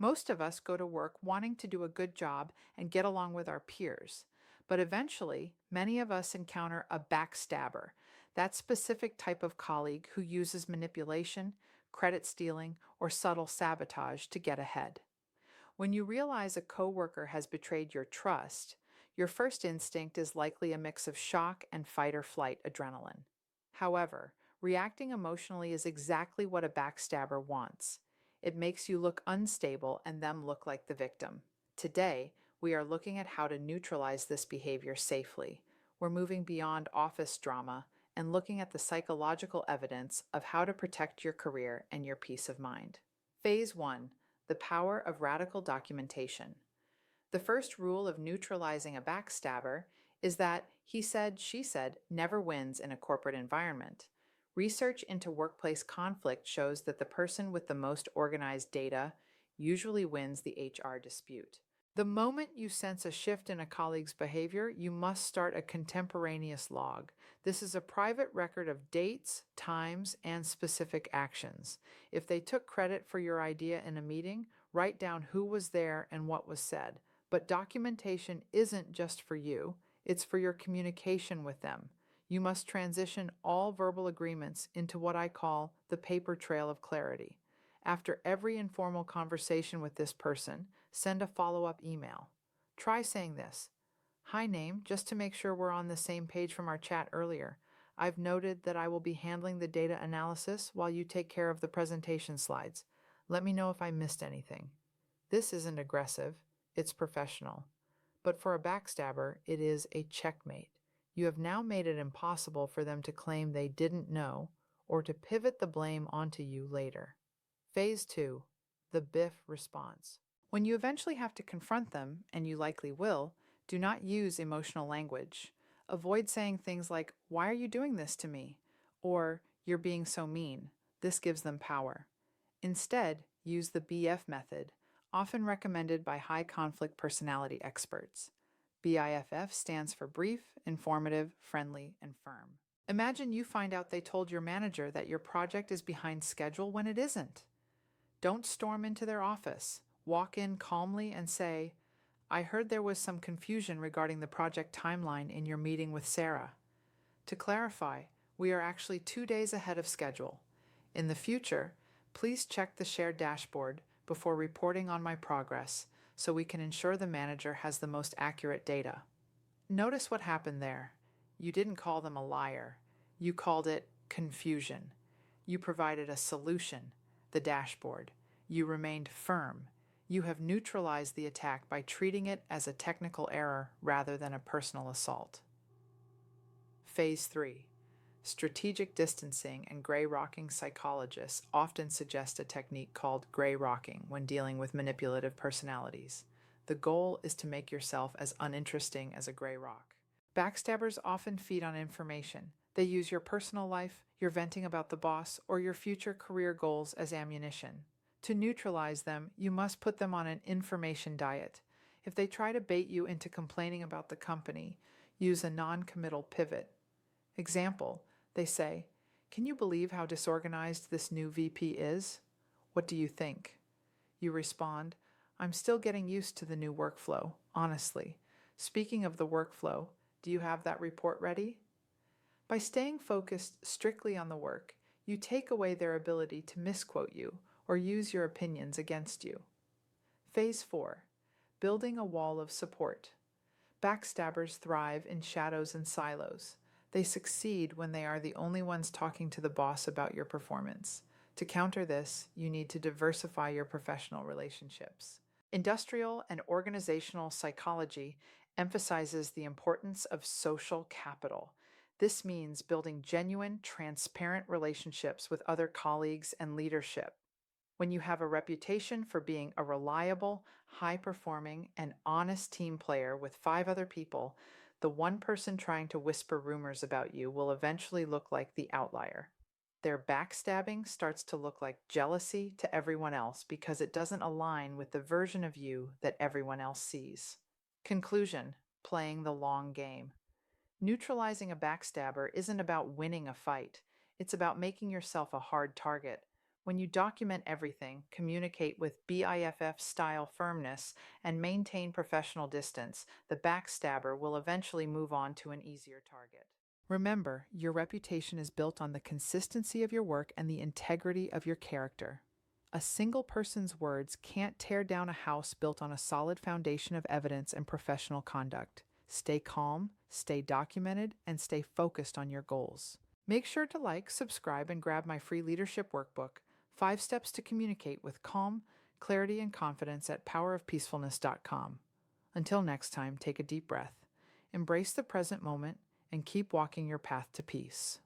Most of us go to work wanting to do a good job and get along with our peers. But eventually, many of us encounter a backstabber, that specific type of colleague who uses manipulation, credit stealing, or subtle sabotage to get ahead. When you realize a coworker has betrayed your trust, your first instinct is likely a mix of shock and fight or flight adrenaline. However, reacting emotionally is exactly what a backstabber wants. It makes you look unstable and them look like the victim. Today, we are looking at how to neutralize this behavior safely. We're moving beyond office drama and looking at the psychological evidence of how to protect your career and your peace of mind. Phase 1: The power of radical documentation. The first rule of neutralizing a backstabber is that he said, she said never wins in a corporate environment. Research into workplace conflict shows that the person with the most organized data usually wins the HR dispute. The moment you sense a shift in a colleague's behavior, you must start a contemporaneous log. This is a private record of dates, times, and specific actions. If they took credit for your idea in a meeting, write down who was there and what was said. But documentation isn't just for you, it's for your communication with them. You must transition all verbal agreements into what I call the paper trail of clarity. After every informal conversation with this person, send a follow-up email. Try saying this: "Hi, name, just to make sure we're on the same page from our chat earlier. I've noted that I will be handling the data analysis while you take care of the presentation slides. Let me know if I missed anything." This isn't aggressive, it's professional. But for a backstabber, it is a checkmate. You have now made it impossible for them to claim they didn't know or to pivot the blame onto you later. Phase 2: The BIFF response. When you eventually have to confront them, and you likely will, do not use emotional language. Avoid saying things like, "Why are you doing this to me?" or "You're being so mean." This gives them power. Instead, use the BIFF method, often recommended by high conflict personality experts. BIFF stands for brief, informative, friendly, and firm. Imagine you find out they told your manager that your project is behind schedule when it isn't. Don't storm into their office. Walk in calmly and say, "I heard there was some confusion regarding the project timeline in your meeting with Sarah. To clarify, we are actually 2 days ahead of schedule. In the future, please check the shared dashboard before reporting on my progress so we can ensure the manager has the most accurate data." Notice what happened there. You didn't call them a liar. You called it confusion. You provided a solution, the dashboard. You remained firm. You have neutralized the attack by treating it as a technical error rather than a personal assault. Phase 3: Strategic distancing and gray rocking. Psychologists often suggest a technique called gray rocking when dealing with manipulative personalities. The goal is to make yourself as uninteresting as a gray rock. Backstabbers often feed on information. They use your personal life, your venting about the boss, or your future career goals as ammunition. To neutralize them, you must put them on an information diet. If they try to bait you into complaining about the company, use a non-committal pivot. Example: they say, "Can you believe how disorganized this new VP is? What do you think?" You respond, "I'm still getting used to the new workflow, honestly. Speaking of the workflow, do you have that report ready?" By staying focused strictly on the work, you take away their ability to misquote you or use your opinions against you. Phase 4: Building a wall of support. Backstabbers thrive in shadows and silos. They succeed when they are the only ones talking to the boss about your performance. To counter this, you need to diversify your professional relationships. Industrial and organizational psychology emphasizes the importance of social capital. This means building genuine, transparent relationships with other colleagues and leadership. When you have a reputation for being a reliable, high-performing, and honest team player with 5 other people, the one person trying to whisper rumors about you will eventually look like the outlier. Their backstabbing starts to look like jealousy to everyone else because it doesn't align with the version of you that everyone else sees. Conclusion: playing the long game. Neutralizing a backstabber isn't about winning a fight. It's about making yourself a hard target. When you document everything, communicate with BIFF style firmness, and maintain professional distance, the backstabber will eventually move on to an easier target. Remember, your reputation is built on the consistency of your work and the integrity of your character. A single person's words can't tear down a house built on a solid foundation of evidence and professional conduct. Stay calm, stay documented, and stay focused on your goals. Make sure to like, subscribe, and grab my free leadership workbook, 5 Steps to Communicate with Calm, Clarity, and Confidence at powerofpeacefulness.com. Until next time, take a deep breath, embrace the present moment, and keep walking your path to peace.